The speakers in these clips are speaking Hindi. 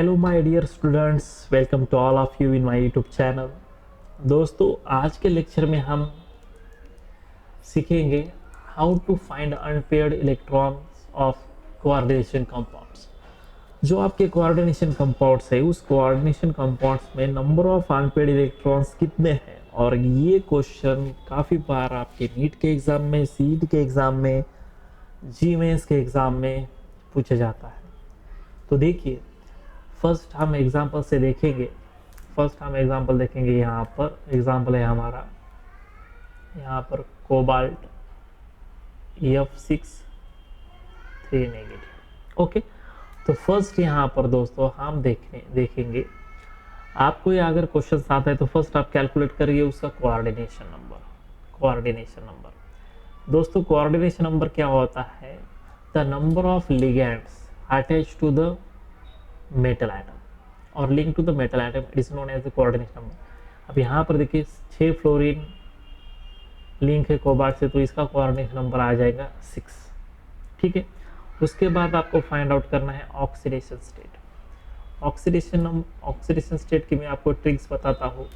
Hello my dear students, welcome to all of you in my YouTube channel. दोस्तों, आज के लेक्चर में हम सीखेंगे how to find unpaired electrons of coordination compounds. जो आपके कोऑर्डिनेशन कंपाउंड्स है, उस कोऑर्डिनेशन कंपाउंड्स में नंबर ऑफ अनपेयर्ड इलेक्ट्रॉन्स कितने हैं। और ये क्वेश्चन काफ़ी बार आपके नीट के एग्ज़ाम में, सीईटी के एग्ज़ाम में, जी मेंस के एग्ज़ाम में पूछा जाता है। तो देखिए, फर्स्ट हम एग्जांपल से देखेंगे। यहाँ पर एग्जांपल है हमारा, यहाँ पर कोबाल्ट F6 3 नेगेटिव। ओके, तो फर्स्ट यहाँ पर दोस्तों हम देखेंगे। आपको ये अगर क्वेश्चन आता है तो फर्स्ट आप कैलकुलेट करिए उसका कोऑर्डिनेशन नंबर। दोस्तों, कोऑर्डिनेशन नंबर क्या होता है? The number of ligands attach to the metal atom और link to the metal atom, it is known as the coordination number. अब यहाँ पर देखिए 6 फ्लोरीन लिंक है कोबाल्ट से, तो इसका कोऑर्डिनेशन नंबर आ जाएगा 6। ठीक है, उसके बाद आपको फाइंड आउट करना है ऑक्सीडेशन स्टेट। ऑक्सीडेशन स्टेट की मैं आपको ट्रिक्स बताता हूँ।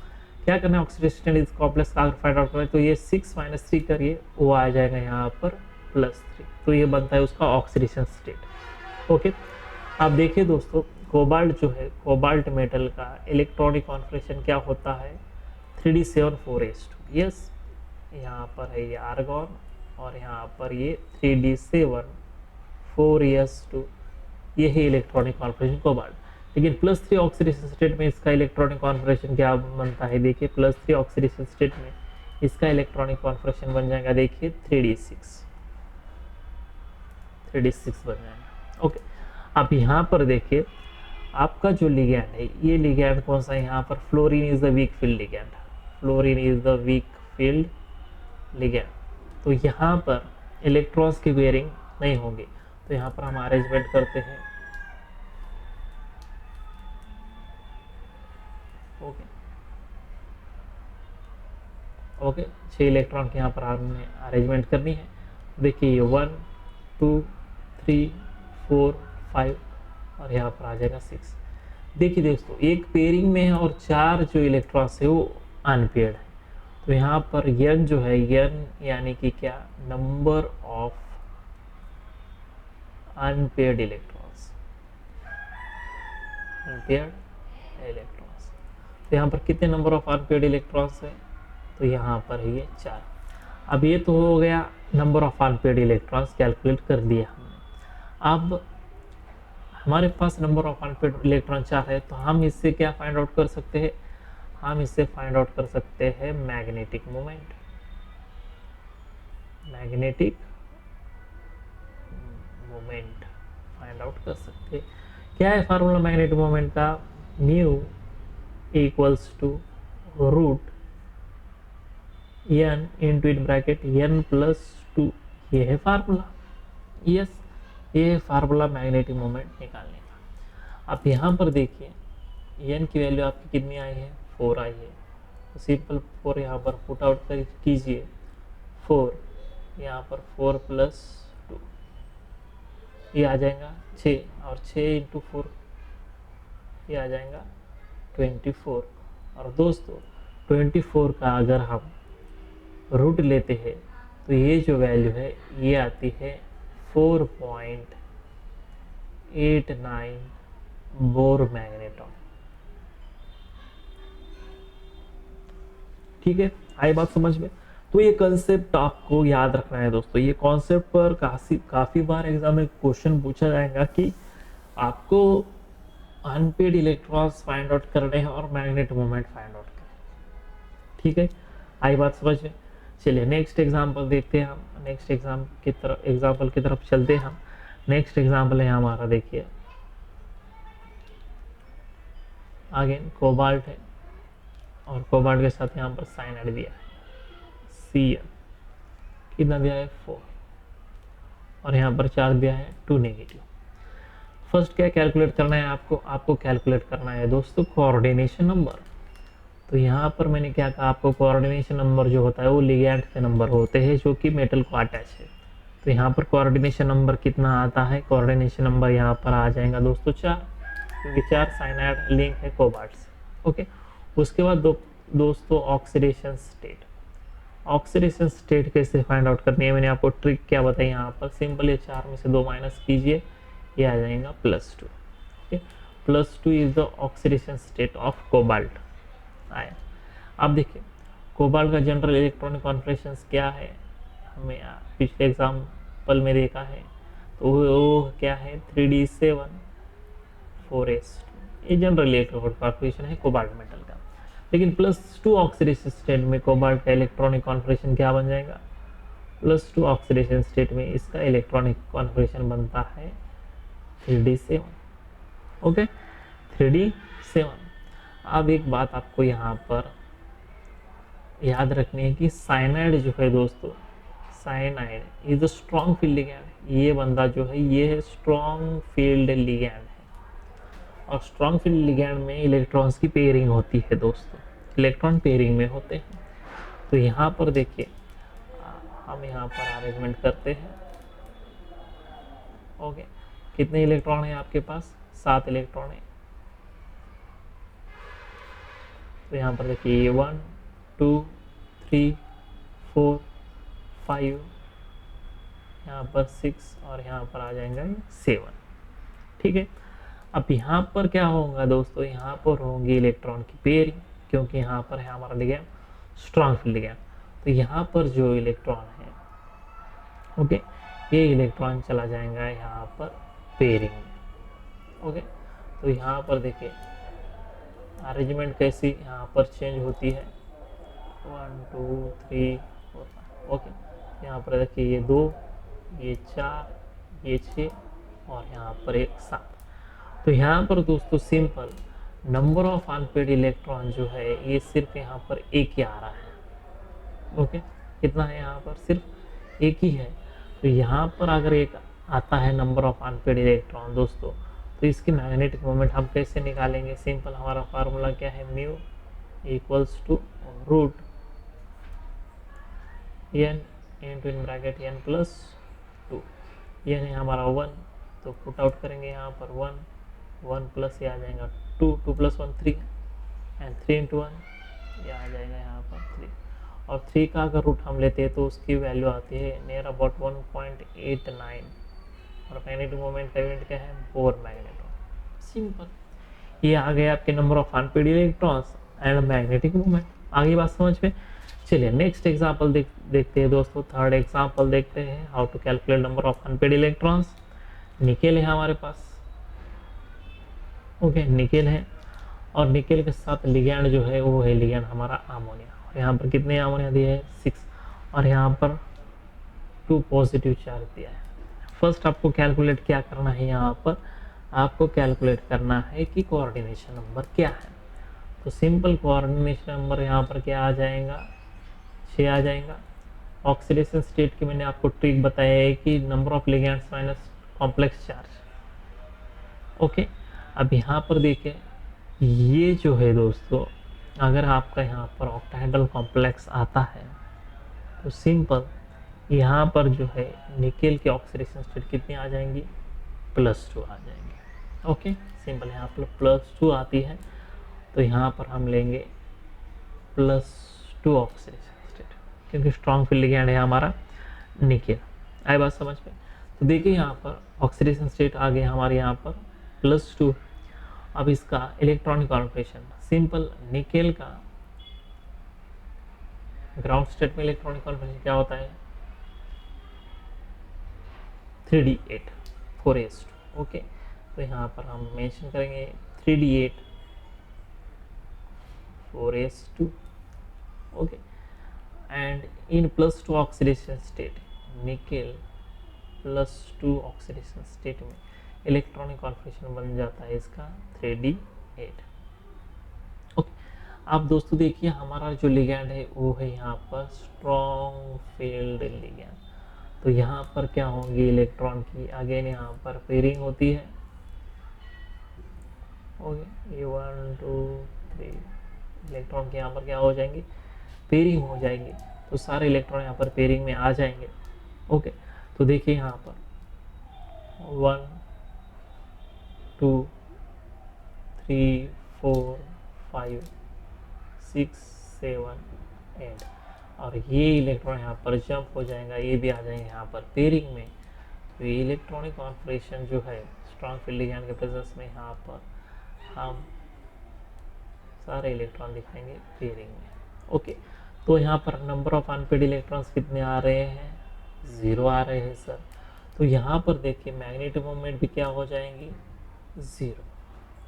क्या करना है, ऑक्सीडेशन स्टेट इस कॉम्प्लेक्स का फाइंड आउट करना है, तो ये 6 - 3 करिए, वो आ जाएगा यहाँ पर +3, तो ये बनता है उसका ऑक्सीडेशन स्टेट। ओके, आप देखिए दोस्तों, कोबाल्ट जो है, कोबाल्ट मेटल का इलेक्ट्रॉनिक कॉन्फिगरेशन क्या होता है? 3d7 4s2। यस, यहाँ पर है ये आर्गॉन और यहाँ पर ये 3d7 4s2, ये है इलेक्ट्रॉनिक कॉन्फिगरेशन कोबाल्ट। लेकिन +3 ऑक्सीडेशन स्टेट में इसका इलेक्ट्रॉनिक कॉन्फिगरेशन क्या बनता है? देखिए, +3 ऑक्सीडेशन स्टेट में इसका इलेक्ट्रॉनिक कॉन्फिगरेशन बन जाएगा, देखिए 3d6 बन जाएगा। ओके, अब यहाँ पर देखिए आपका जो लिगैंड है, ये लिगैंड कौन सा है? यहाँ पर fluorine is the week field ligand. तो यहाँ पर इलेक्ट्रॉन्स की वेयरिंग नहीं होंगे, तो यहाँ पर हम अरेंजमेंट करते हैं। ओके, 6 इलेक्ट्रॉन की यहाँ पर हमने अरेंजमेंट करनी है। देखिए 1 2 3 4 5 और यहाँ पर आ जाएगा 6। देखिए दोस्तों, एक पेयरिंग में है और 4 जो इलेक्ट्रॉन्स है वो अनपेयर्ड है। तो यहाँ पर n जो है, n यानी कि क्या? Number of unpaired electrons. तो यहाँ पर कितने नंबर ऑफ अनपेयर्ड इलेक्ट्रॉन्स है? तो यहाँ पर है ये 4। अब ये तो हो गया number of unpaired electrons, calculate कर दिया हमने। अब हमारे पास नंबर ऑफ अनपेयर्ड इलेक्ट्रॉन 4 है, तो हम इससे क्या फाइंड आउट कर सकते हैं? हम इससे फाइंड आउट कर सकते हैं मैग्नेटिक मोमेंट फाइंड आउट कर सकते हैं। क्या है फार्मूला मैग्नेटिक मोमेंट का? Mu equals to root n into in bracket n+2, ये है फार्मूला। यस, ये है फार्मूला मैग्नेटिक मोमेंट निकालने का। अब यहाँ पर देखिए n की वैल्यू आपकी कितनी आई है? 4 आई है। तो सिंपल 4 यहाँ पर पुट आउट कीजिए। 4 यहाँ पर 4 + 2, ये आ जाएगा 6, और 6 × 4 ये आ जाएगा 24। और दोस्तों, 24 का अगर हम रूट लेते हैं तो ये जो वैल्यू है ये आती है 4.89 बोर मैग्नेटॉन। ठीक है, आई बात समझ में? तो ये कंसेप्ट आपको याद रखना है दोस्तों। ये कॉन्सेप्ट पर काफी बार एग्जाम में क्वेश्चन पूछा जाएगा कि आपको अनपेयर्ड इलेक्ट्रॉन्स फाइंड आउट करने हैं और मैग्नेटिक मोमेंट फाइंड आउट करना। ठीक है, आई बात समझ में? चलिए नेक्स्ट एग्जांपल देखते हैं हम। नेक्स्ट एग्जांपल की तरफ चलते हैं हम। नेक्स्ट एग्जांपल है हमारा, देखिए अगेन कोबाल्ट है और कोबाल्ट के साथ यहाँ पर साइनाइड दिया है Cn, कितना दिया है? 4, और यहाँ पर चार्ज दिया है 2 नेगेटिव। फर्स्ट क्या कैलकुलेट करना है आपको कैलकुलेट करना है दोस्तों कोऑर्डिनेशन नंबर। तो यहाँ पर मैंने क्या कहा आपको? कोऑर्डिनेशन नंबर जो होता है वो लिगैंड के नंबर होते हैं जो कि मेटल को अटैच है। तो यहाँ पर कोऑर्डिनेशन नंबर कितना आता है? कोऑर्डिनेशन नंबर यहाँ पर आ जाएगा दोस्तों 4। क्योंकि 4 साइनाइड लिंक है कोबाल्ट से। ओके, उसके बाद दोस्तों ऑक्सीडेशन स्टेट। ऑक्सीडेशन स्टेट कैसे फाइंड आउट करनी है, मैंने आपको ट्रिक क्या बताई यहाँ पर, सिंपल ये 4 में से 2 माइनस कीजिए, ये आ जाएगा +2। Okay, +2 is the oxidation state of cobalt आया। अब देखिए कोबाल्ट का जनरल इलेक्ट्रॉनिक कॉन्फिगरेशन क्या है, हमें पिछले एग्जाम्पल में देखा है, तो वो क्या है 3d7 4s2, ये जनरल इलेक्ट्रॉनिक कॉन्फिगरेशन है कोबाल्ट मेटल का। लेकिन +2 ऑक्सीडेशन स्टेट में कोबाल्ट का इलेक्ट्रॉनिक कॉन्फिगरेशन क्या बन जाएगा, +2 ऑक्सीडेशन स्टेट में इसका इलेक्ट्रॉनिक कॉन्फिगरेशन बनता है 3d7। Okay, 3d7। अब एक बात आपको यहाँ पर याद रखनी है कि साइनाइड जो है दोस्तों, cyanide is a strong field ligand. ये बंदा जो है ये है स्ट्रॉन्ग फील्ड लिगैंड है, और स्ट्रॉन्ग फील्ड लिगैंड में इलेक्ट्रॉन्स की पेयरिंग होती है दोस्तों, इलेक्ट्रॉन पेयरिंग में होते हैं। तो यहाँ पर देखिए हम यहाँ पर अरेंजमेंट करते हैं। ओके, कितने इलेक्ट्रॉन है आपके पास, 7 इलेक्ट्रॉन है। तो यहाँ पर देखिए 1 2 3 4 5, यहाँ पर 6 और यहाँ पर आ जाएगा 7। ठीक है, अब यहाँ पर क्या होगा दोस्तों, यहाँ पर होंगी इलेक्ट्रॉन की पेयरिंग, क्योंकि यहाँ पर है हमारा लिगैंड स्ट्रॉन्ग फील्ड लिगैंड। तो यहाँ पर जो इलेक्ट्रॉन है, ओके, ये इलेक्ट्रॉन चला जाएगा यहाँ पर पेयरिंग में। ओके, तो यहाँ पर देखिए अरेंजमेंट कैसी यहाँ पर चेंज होती है, 1 2 3 4 5। ओके, यहाँ पर देखिए ये 2, ये 4, ये 6 और यहाँ पर एक 7। तो यहाँ पर दोस्तों simple number of unpaired electron जो है ये सिर्फ यहाँ पर एक ही आ रहा है। ओके, कितना है यहाँ पर, सिर्फ एक ही है। तो यहाँ पर अगर एक आता है नंबर ऑफ अनपेड इलेक्ट्रॉन दोस्तों, तो इसकी मैग्नेटिक मोमेंट हम कैसे निकालेंगे, सिंपल हमारा फार्मूला क्या है, mu equals to root n into in bracket n plus 2। ये है हमारा 1, तो पुट आउट करेंगे यहाँ पर 1 प्लस ये आ जाएगा 2, 2 + 1 3 एंड 3 इंटू 1 ये आ जाएगा यहाँ पर 3। और 3 का अगर रूट हम लेते हैं तो उसकी वैल्यू आती है नियर अबाउट 1.89। और मैग्नेटिक मोमेंट का यूनिट क्या है, बोर मैग्नेट्रॉन। सिंपल, ये आ गए आपके number of unpaid electrons and magnetic moment. आगे बात समझ में। चलिए नेक्स्ट एग्जांपल देखते हैं दोस्तों, थर्ड एग्जांपल देखते हैं, how to calculate number of unpaid electrons. Nickel है हमारे पास। ओके, निकेल है, और निकेल के साथ लिगैंड जो है वो है लिगैंड हमारा अमोनिया। और यहाँ पर कितने अमोनिया दिए हैं, 6, और यहाँ पर 2 पॉजिटिव चार्ज दिया है। फर्स्ट आपको कैलकुलेट क्या करना है, यहाँ पर आपको कैलकुलेट करना है कि कोऑर्डिनेशन नंबर क्या है। तो सिंपल कोऑर्डिनेशन नंबर यहाँ पर क्या आ जाएगा, 6 आ जाएगा। ऑक्सीडेशन स्टेट की मैंने आपको ट्रिक बताया है कि number of ligands minus complex charge. Okay, अब यहाँ पर देखिए ये जो है दोस्तों, अगर आपका यहाँ पर ऑक्टाहेड्रल कॉम्प्लेक्स आता है तो सिंपल यहाँ पर जो है निकेल के ऑक्सीडेशन स्टेट कितनी आ जाएंगी, +2 आ जाएंगे। ओके, सिंपल यहाँ पर +2 आती है, तो यहाँ पर हम लेंगे +2 ऑक्सीडेशन स्टेट, क्योंकि स्ट्रॉन्ग फील्ड लिगैंड है हमारा निकेल। आई बात समझ में। तो देखिए यहाँ पर ऑक्सीडेशन स्टेट आ गया हमारे यहाँ पर +2। अब इसका इलेक्ट्रॉनिक कॉन्फिगरेशन सिंपल, निकेल का ग्राउंड स्टेट में इलेक्ट्रॉनिक कॉन्फिगरेशन क्या होता है, 3d8 4s2। ओके, तो यहाँ पर हम मेंशन करेंगे 3d8 4s2। Okay, and in +2 oxidation state, nickel +2 oxidation state में इलेक्ट्रॉनिक कॉन्फिगरेशन बन जाता है इसका 3d8। ओके, अब दोस्तों देखिए हमारा जो लिगैंड है वो है यहाँ पर स्ट्रॉन्ग फील्ड लिगैंड। तो यहाँ पर क्या होंगी इलेक्ट्रॉन की, अगेन यहाँ पर पेयरिंग होती है। ओके, ये 1 2 3 इलेक्ट्रॉन के यहाँ पर क्या हो जाएंगे, पेयरिंग हो जाएंगे। तो सारे इलेक्ट्रॉन यहाँ पर पेयरिंग में आ जाएंगे। ओके, तो देखिए यहाँ पर 1 2 3 4 5 6 7 8 और ये इलेक्ट्रॉन यहाँ पर जंप हो जाएगा, ये भी आ जाएंगे यहाँ पर पेयरिंग में। तो ये इलेक्ट्रॉनिक कॉन्फिगरेशन जो है स्ट्रॉन्ग फील्ड लिगैंड के प्रेजेंस में यहाँ पर हम सारे इलेक्ट्रॉन दिखाएंगे पेयरिंग में। ओके, तो यहाँ पर नंबर ऑफ अनपेड इलेक्ट्रॉन्स कितने आ रहे हैं? 0 आ रहे हैं सर। तो यहाँ पर देखिए मैग्नेटिक मोमेंट भी क्या हो जाएंगी? 0,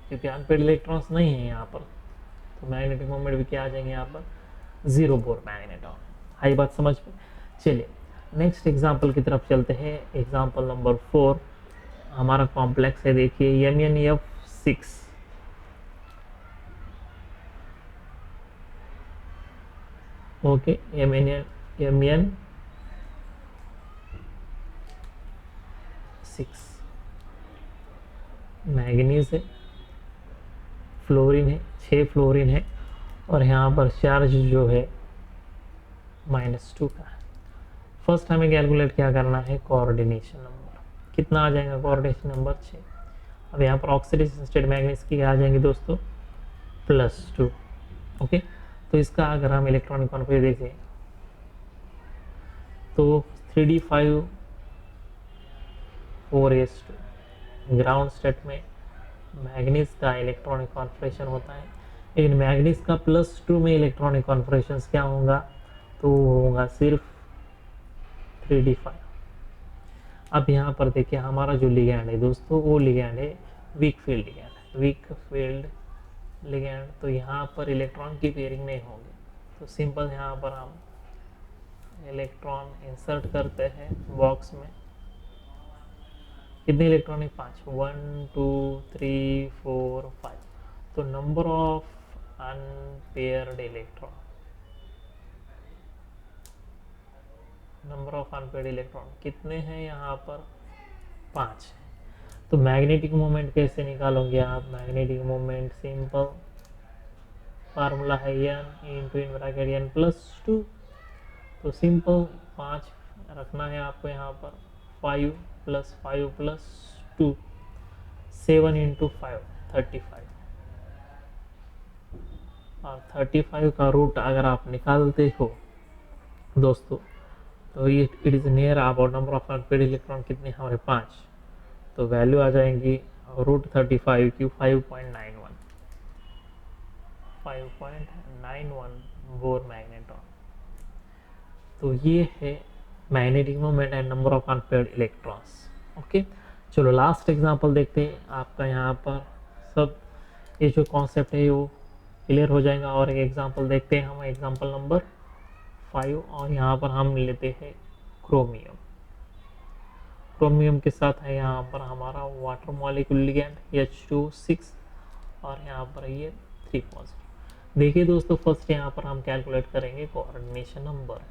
क्योंकि अनपेड इलेक्ट्रॉन्स नहीं है यहाँ पर, तो मैग्नेटिक मोमेंट भी क्या आ जाएंगे यहाँ पर? 0 बोर मैग्नेटॉन। आई बात समझ में? चलिए नेक्स्ट एग्जाम्पल की तरफ चलते हैं। एग्जाम्पल नंबर 4 हमारा कॉम्प्लेक्स है, देखिए MnF6। ओके, MnF6 मैग्नीज है, फ्लोरीन है, 6 फ्लोरीन है और यहाँ पर चार्ज जो है -2 का है। फर्स्ट हमें कैलकुलेट क्या करना है? Coordination number. कितना आ जाएगा कोऑर्डिनेशन नंबर? 6। अब यहाँ पर ऑक्सीडेशन स्टेट मैग्नीज की आ जाएंगे दोस्तों +2। ओके, तो इसका अगर हम इलेक्ट्रॉनिक कॉन्फिगरेशन देखें तो 3d5 4s2 ग्राउंड स्टेट में मैग्नीज का इलेक्ट्रॉनिक कॉन्फिगरेशन होता है, लेकिन मैग्नीज का +2 में इलेक्ट्रॉनिक कॉन्फिगरेशन क्या होगा? तो होगा सिर्फ 3d5। अब यहाँ पर देखिए हमारा जो लिगैंड है दोस्तों, वो लिगैंड है week field ligand, weak field ligand. तो यहाँ पर इलेक्ट्रॉन की पेयरिंग नहीं होगी, तो सिंपल यहाँ पर हम इलेक्ट्रॉन इंसर्ट करते हैं बॉक्स में। कितने इलेक्ट्रॉन है? 5, 1 2 3 4 5। तो number of unpaired electron, number of unpaired electron कितने हैं यहाँ पर? 5 है। तो मैग्नेटिक मोमेंट कैसे निकालोगे आप? मैग्नेटिक मोमेंट सिंपल फार्मूला है n/n+2। तो सिंपल 5 रखना है आपको यहाँ पर, 5 + 5 + 2 7 × 5 35 और 35 का रूट अगर आप निकालते हो दोस्तों तो ये it is near about number of unpaired electron कितने हमारे? 5। तो वैल्यू आ जाएंगी √35 की 5.91 बोर मैग्नेटॉन। तो ये है magnetic moment and number of unpaired electrons. Okay, चलो लास्ट एग्जांपल देखते हैं। आपका यहाँ पर सब ये जो कॉन्सेप्ट है वो क्लियर हो जाएगा। और एक एग्जांपल देखते हैं हम, एग्जांपल नंबर 5, और यहाँ पर हम लेते हैं क्रोमियम। क्रोमियम के साथ है यहाँ पर हमारा वाटर मॉलिक्यूल लिगैंड H2O6 और यहाँ पर ये 3 पॉजिटिव। देखिए दोस्तों फर्स्ट यहाँ पर हम कैलकुलेट करेंगे कोऑर्डिनेशन नंबर।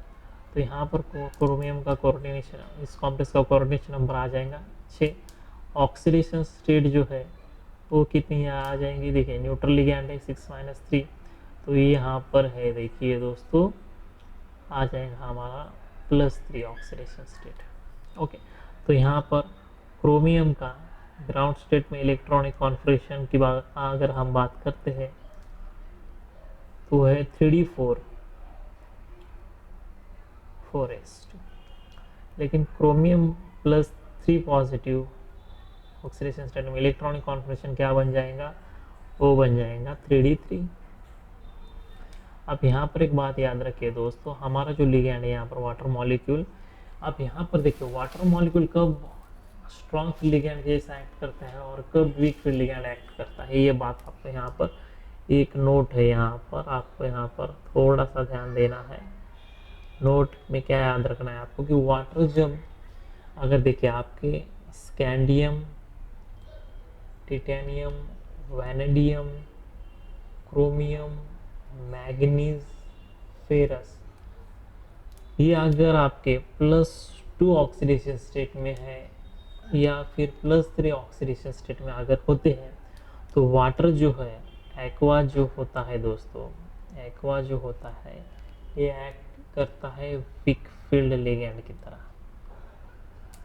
तो यहाँ पर क्रोमियम का कोऑर्डिनेशन, इस कॉम्प्लेक्स का कोऑर्डिनेशन नंबर आ जाएगा 6। ऑक्सीडेशन स्टेट जो है वो कितनी आ जाएंगी? देखिए न्यूट्रल लिगैंड है 6 - 3, तो ये यहाँ पर है देखिए दोस्तों आ जाएगा हमारा +3 ऑक्सीडेशन स्टेट। ओके, तो यहाँ पर क्रोमियम का ग्राउंड स्टेट में इलेक्ट्रॉनिक कॉन्फिगरेशन की बात अगर हम बात करते हैं तो है 3d4 4s2, लेकिन क्रोमियम +3 पॉजिटिव ऑक्सीडेशन स्टेट में इलेक्ट्रॉनिक कॉन्फिगरेशन क्या बन जाएगा? वो बन जाएगा 3d3। अब यहाँ पर एक बात याद रखिए दोस्तों, हमारा जो लिगैंड है यहाँ पर वाटर मॉलिक्यूल, अब यहाँ पर देखिए वाटर मॉलिक्यूल कब स्ट्रॉन्ग फील्ड लिगैंड जैसा एक्ट करता है और कब वीक फील्ड लिगैंड एक्ट करता है, ये बात आपको यहाँ पर एक नोट है, यहाँ पर आपको यहाँ पर थोड़ा सा ध्यान देना है। नोट में क्या याद रखना है आपको कि वाटर जब अगर देखिए आपके scandium, titanium, vanadium, chromium, manganese, ferrous, ये अगर आपके +2 ऑक्सीडेशन स्टेट में है या फिर +3 ऑक्सीडेशन स्टेट में अगर होते हैं तो वाटर जो है एक्वा जो होता है दोस्तों, एक्वा जो होता है ये एक्ट करता है वीक फील्ड लिगैंड की तरह।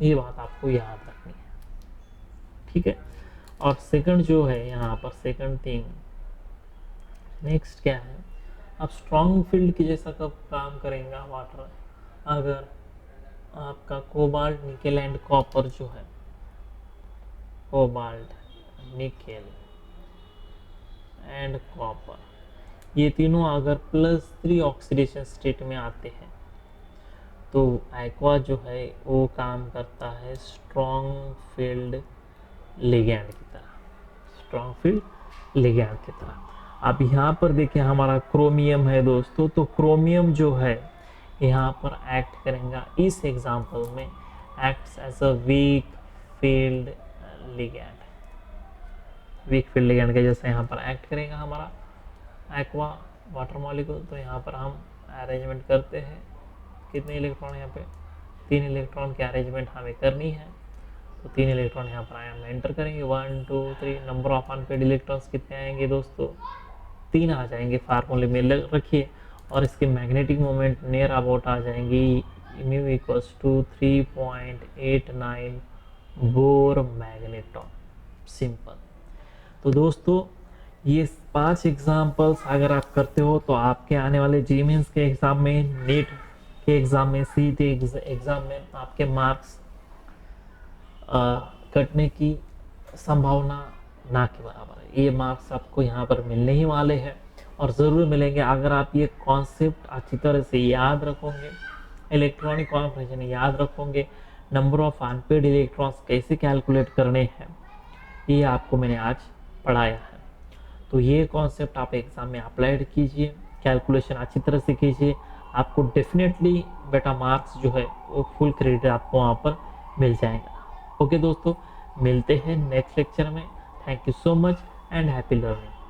ये बात आपको याद रखनी है, ठीक है। और सेकंड जो है यहाँ पर सेकंड थिंग नेक्स्ट क्या है, आप स्ट्रॉन्ग फील्ड की जैसा कब काम करेगा वाटर, अगर आपका कोबाल्ट निकेल एंड कॉपर जो है, कोबाल्ट निकेल एंड कॉपर ये तीनों अगर +3 ऑक्सीडेशन स्टेट में आते हैं तो एक्वा जो है वो काम करता है स्ट्रॉन्ग फील्ड लिगैंड की तरह, स्ट्रॉन्ग फील्ड लिगैंड की तरह। अब यहाँ पर देखिए हमारा क्रोमियम है दोस्तों, तो क्रोमियम जो है यहाँ पर एक्ट करेगा इस एग्जांपल में acts as a weak field ligand, weak field ligand के जैसे यहाँ पर एक्ट करेगा हमारा एक्वा वाटर मॉलिक्यूल। तो यहाँ पर हम अरेंजमेंट करते हैं, कितने इलेक्ट्रॉन यहाँ पे 3 इलेक्ट्रॉन की अरेंजमेंट हमें करनी है, तो 3 इलेक्ट्रॉन यहाँ पर हम एंटर करेंगे 1 2 3। नंबर ऑफ अनपेड इलेक्ट्रॉन्स कितने आएंगे दोस्तों, 3 आ जाएंगे फार्मूले में रखिए, और इसके मैग्नेटिक मोमेंट नियर अबाउट आ जाएंगी mu equals to 3.89 Bohr magneton, simple. तो दोस्तों ये 5 एग्जाम्पल्स अगर आप करते हो तो आपके आने वाले जी मेंस के एग्ज़ाम में, नीट के एग्ज़ाम में, सीईटी एग्ज़ाम में आपके मार्क्स कटने की संभावना ना के बराबर है। ये मार्क्स आपको यहाँ पर मिलने ही वाले हैं और ज़रूर मिलेंगे अगर आप ये कॉन्सेप्ट अच्छी तरह से याद रखोगे, इलेक्ट्रॉनिक कॉन्फिगरेशन याद रखोगे, नंबर ऑफ अनपेड इलेक्ट्रॉन्स कैसे कैलकुलेट करने हैं ये आपको मैंने आज पढ़ाया है। तो ये कॉन्सेप्ट आप एग्ज़ाम में अप्लाइड कीजिए, कैलकुलेशन अच्छी तरह से कीजिए, आपको डेफिनेटली बेटा मार्क्स जो है वो फुल क्रेडिट आपको वहाँ पर मिल जाएगा। ओके दोस्तों, मिलते हैं नेक्स्ट लेक्चर में। Thank you so much and happy learning.